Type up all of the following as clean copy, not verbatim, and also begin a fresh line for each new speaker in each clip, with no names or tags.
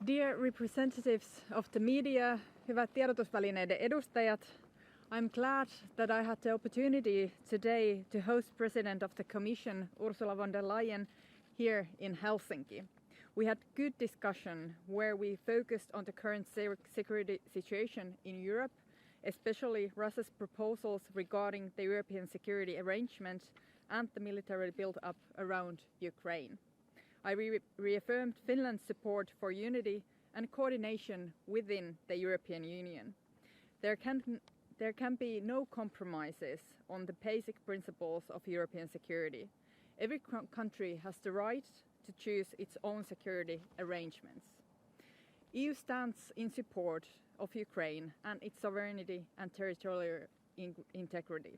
Dear representatives of the media, hyvät tiedotusvälineiden edustajat, I'm glad that I had the opportunity today to host President of the Commission, Ursula von der Leyen, here in Helsinki. We had good discussion where we focused on the current security situation in Europe, especially Russia's proposals regarding the European security arrangement and the military build-up around Ukraine. I reaffirmed Finland's support for unity and coordination within the European Union. There can be no compromises on the basic principles of European security. Every country has the right to choose its own security arrangements. EU stands in support of Ukraine and its sovereignty and territorial integrity.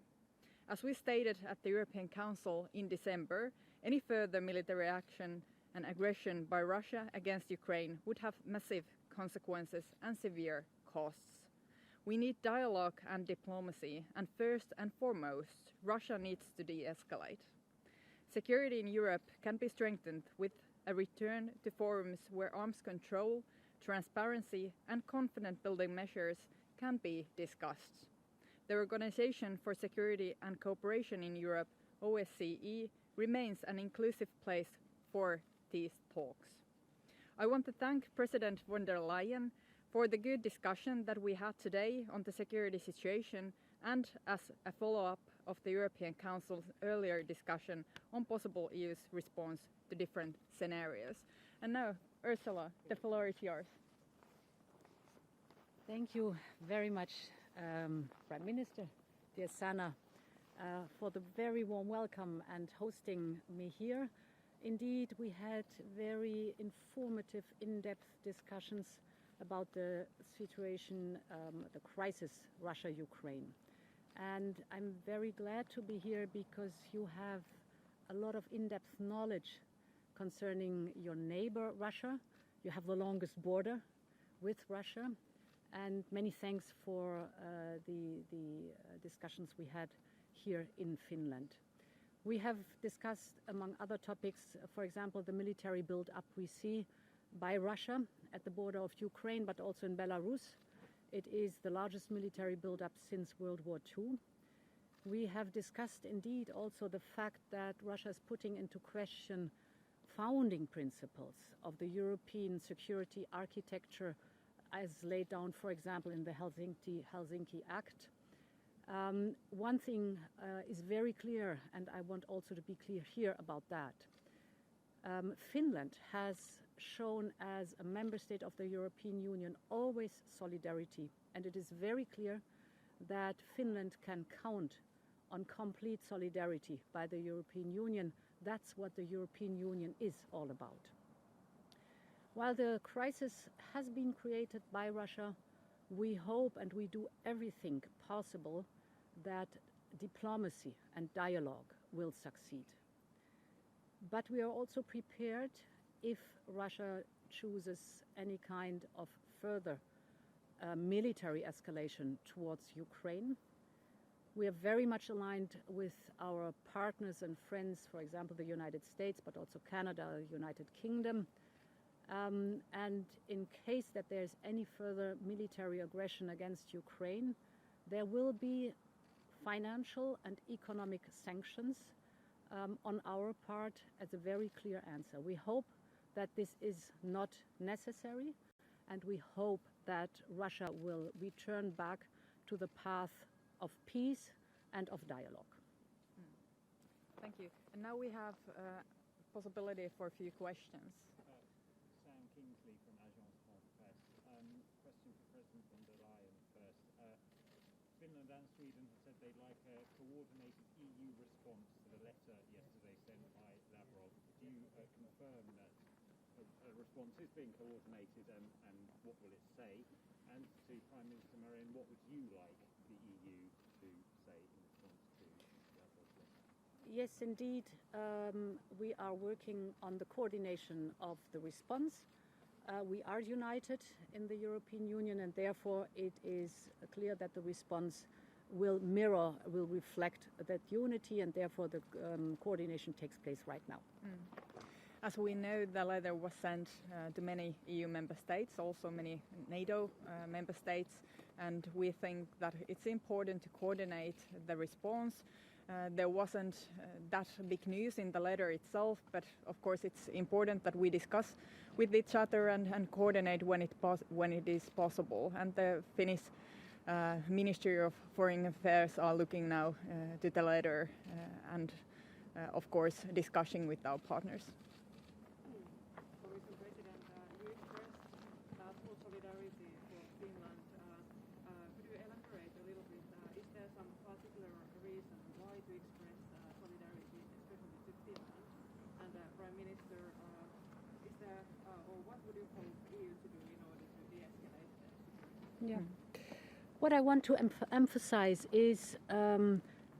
As we stated at the European Council in December, any further military action and aggression by Russia against Ukraine would have massive consequences and severe costs. We need dialogue and diplomacy, and first and foremost, Russia needs to de-escalate. Security in Europe can be strengthened with a return to forums where arms control, transparency and confidence-building measures can be discussed. The Organization for Security and Cooperation in Europe, OSCE, remains an inclusive place for these talks. I want to thank President von der Leyen for the good discussion that we had today on the security situation and as a follow-up of the European Council's earlier discussion on possible EU's response to different scenarios. And now, Ursula, the floor is yours.
Thank you very much, Prime Minister, dear Sanna, for the very warm welcome and hosting me here. Indeed, we had very informative, in-depth discussions about the situation, the crisis, Russia-Ukraine. And I'm very glad to be here because you have a lot of in-depth knowledge concerning your neighbor, Russia. You have the longest border with Russia. And many thanks for the discussions we had here in Finland. We have discussed, among other topics, for example, the military build-up we see by Russia at the border of Ukraine, but also in Belarus. It is the largest military build-up since World War II. We have discussed, indeed, also the fact that Russia is putting into question founding principles of the European security architecture as laid down, for example, in the Helsinki Act. One thing is very clear, and I want also to be clear here about that. Finland has shown as a member state of the European Union always solidarity, and it is very clear that Finland can count on complete solidarity by the European Union. That's what the European Union is all about. While the crisis has been created by Russia, we hope and we do everything possible that diplomacy and dialogue will succeed. But we are also prepared if Russia chooses any kind of further military escalation towards Ukraine. We are very much aligned with our partners and friends, for example, the United States, but also Canada, the United Kingdom. And in case that there's any further military aggression against Ukraine, there will be financial and economic sanctions on our part as a very clear answer. We hope that this is not necessary, and we hope that Russia will return back to the path of peace and of dialogue.
Thank you. And now we have possibility for a few questions.
Kingsley from Agence France-Presse. Question for President von der Leyen first. Finland and Sweden have said they'd like a coordinated EU response to the letter yesterday sent by Lavrov. Do you confirm that a response is being coordinated, and what will it say? And to Prime Minister Marin, what would you like the EU to say in response to Lavrov's letter?
Yes, indeed. We are working on the coordination of the response. We are united in the European Union, and therefore it is clear that the response will reflect that unity, and therefore the coordination takes place right now.
As we know, the letter was sent to many EU member states, also many NATO member states, and we think that it's important to coordinate the response. There wasn't that big news in the letter itself, but of course it's important that we discuss with each other and coordinate when it is possible. And the Finnish Ministry of Foreign Affairs are looking now to the letter and of course discussing with our partners.
Commission President, you expressed full solidarity for Finland. Could you elaborate a little bit? Is there some particular reason why to express solidarity, especially to Finland? And Prime Minister, is there, or what would you hope EU to do in order to de-escalate the situation?
Yeah. What I want to emphasize is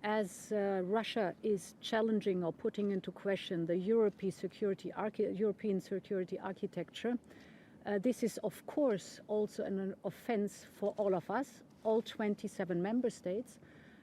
as Russia is challenging or putting into question the European security architecture, this is of course also an offense for all of us, all 27 member states.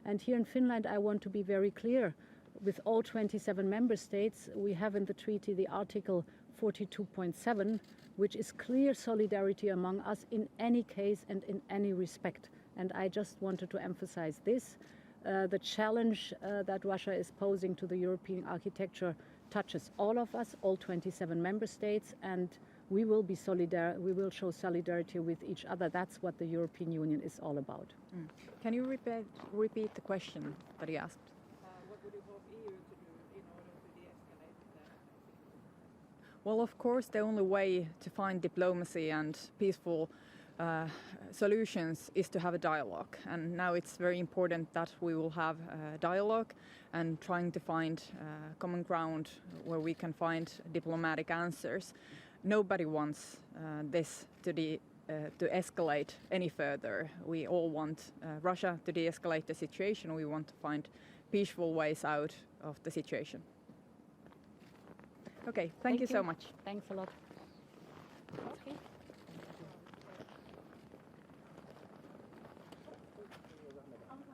And here in Finland I want to be very clear, with all 27 member states we have in the treaty the Article 42.7, which is clear solidarity among us in any case and in any respect. And I just wanted to emphasize this. The challenge that Russia is posing to the European architecture touches all of us, all 27 member states, and we will be we will show solidarity with each other. That's what the European Union is all about.
Can you repeat the question that you asked?
What would you hope EU to do in order to de-escalate the situation?
Well, of course, the only way to find diplomacy and peaceful solutions is to have a dialogue. And now it's very important that we will have a dialogue and trying to find common ground where we can find diplomatic answers. Nobody wants this to escalate any further. We all want Russia to de-escalate the situation. We want to find peaceful ways out of the situation. Okay, thank you so much.
Thanks a lot. Okay.